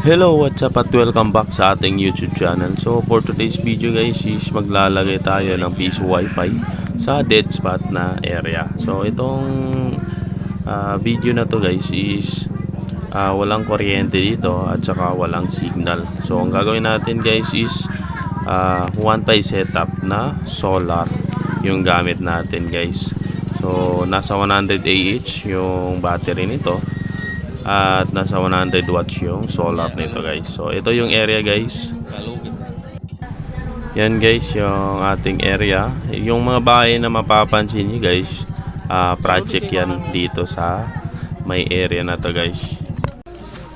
Hello, what's up at welcome back sa ating YouTube channel. So for today's video guys is maglalagay tayo ng piso wifi sa dead spot na area. So itong video na to guys is walang kuryente dito at saka walang signal. So ang gagawin natin guys is one-ply setup na solar yung gamit natin guys. So nasa 100 Ah yung battery nito at nasa 100 watts yung solar nito guys. So ito yung area guys. Yan guys yung ating area. Yung mga bahay na mapapansin nyo guys, project yan dito sa may area na to guys.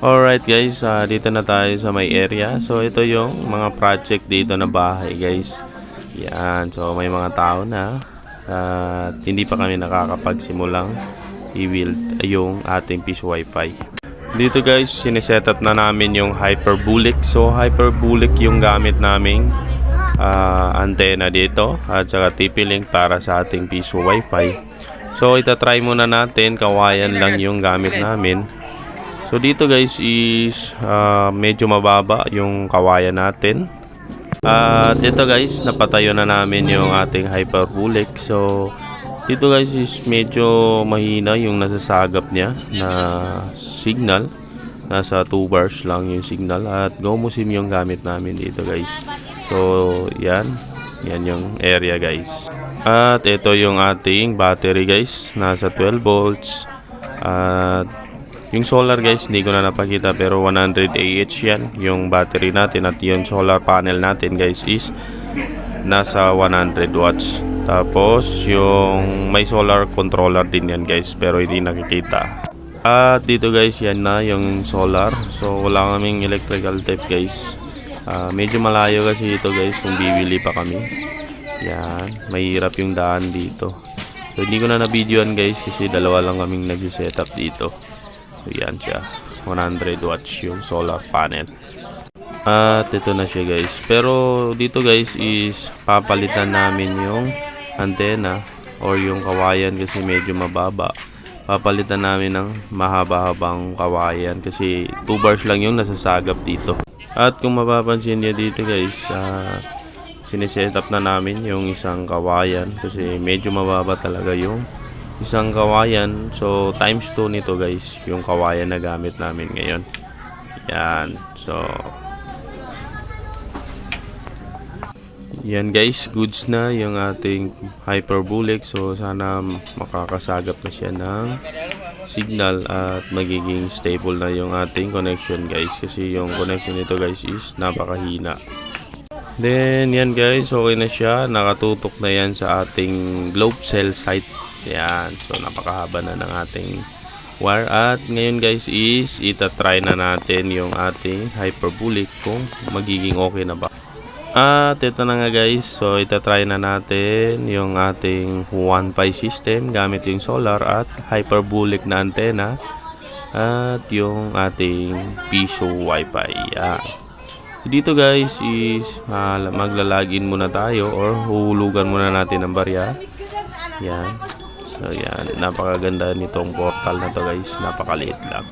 Alright guys, dito na tayo sa may area. So ito yung mga project dito na bahay guys. Yan, so may mga tao na at hindi pa kami nakakapagsimulang i-build yung ating piso wifi. Dito guys, sinisetup na namin yung hyperbolic. So hyperbolic yung gamit naming antena dito at saka TP-Link para sa ating piso wifi. So itatry muna natin, kawayan lang yung gamit namin. So dito guys is medyo mababa yung kawayan natin. At dito guys, napatayo na namin yung ating hyperbolic. So dito guys is medyo mahina yung nasasagap niya na signal. Nasa 2 bars lang yung signal at GoMoSim yung gamit namin dito guys. So yan yung area guys. At ito yung ating battery guys, nasa 12 volts. At yung solar guys, hindi ko na napakita pero 100 Ah yan yung battery natin. At yung solar panel natin guys is nasa 100 watts. Tapos yung may solar controller din yan guys pero hindi nakikita. At dito guys, yan na yung solar. So wala kaming electrical tape guys. Medyo malayo kasi ito guys kung bibili pa kami. Yan, mahirap yung daan dito. So hindi ko na na-videoan guys kasi dalawa lang kaming nag-setup dito. So yan siya, 100 watts yung solar panel. At ito na siya guys. Pero dito guys is papalitan namin yung antena or yung kawayan kasi medyo mababa. Papalitan namin ng mahaba-habang kawayan kasi 2 bars lang yung nasasagap dito. At kung mapapansin niyo dito guys, sinisetup na namin yung isang kawayan kasi medyo mababa talaga yung isang kawayan. So times 2 nito guys yung kawayan na gamit namin ngayon. Yan, so yan guys, goods na yung ating hyperbolic. So sana makakasagap na siya ng signal at magiging stable na yung ating connection guys. Kasi yung connection nito guys is napakahina. Then yan guys, okay na siya. Nakatutok na yan sa ating globe cell site. Yan, so napakahaba na ng ating wire. At ngayon guys is itatry na natin yung ating hyperbolic kung magiging okay na ba. At ito na nga guys, so itatry na natin yung ating one-ply system gamit yung solar at hyperbolic na antena at yung ating piso wifi. Yan. Dito guys is maglalagin muna tayo or huhulugan muna natin ng barya. Yan. So yan, napakaganda nitong portal na to guys, napakaliit lang.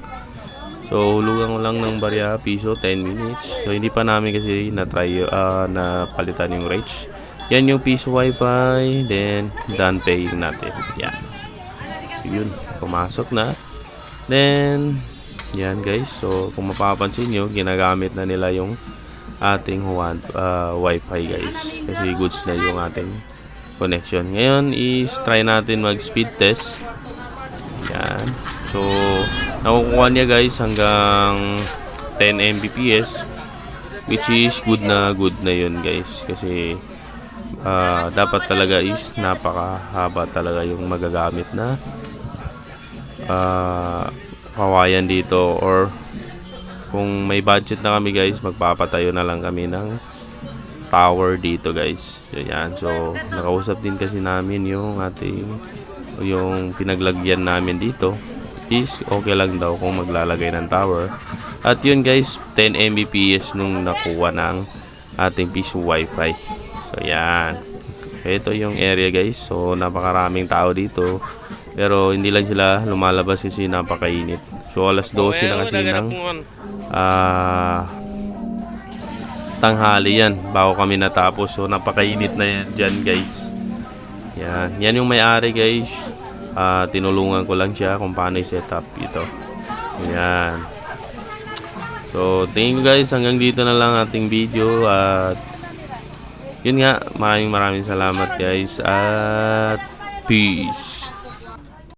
So hulugan ko lang ng barya piso 10 minutes. So hindi pa namin kasi na-try na palitan yung rates. Yan yung piso wifi, then done paying natin. Yan. So yun, pumasok na. Then yan guys, so kung mapapansin nyo, ginagamit na nila yung ating wifi guys. Kasi goods na yung ating connection. Ngayon is try natin mag speed test. Yan. So nakukuha niya guys hanggang 10 Mbps which is good na yun guys kasi dapat talaga is napakahaba talaga yung magagamit na kawayan dito, or kung may budget na kami guys, magpapatayo na lang kami ng tower dito guys. So yan, so nakausap din kasi namin yung pinaglagyan namin dito is okay lang daw kung maglalagay ng tower. At yun guys, 10 Mbps nung nakuha ng ating piso wifi. So yan, ito yung area guys. So napakaraming tao dito pero hindi lang sila lumalabas kasi napakainit. So alas 12 na kasi ng tanghali yan bago kami natapos. So napakainit na yan dyan guys. Yan yung may-ari guys. Tinulungan ko lang siya kung paano i-set up ito. Yan. So thank you guys, hanggang dito na lang ating video. At yun nga, maraming salamat guys. At peace.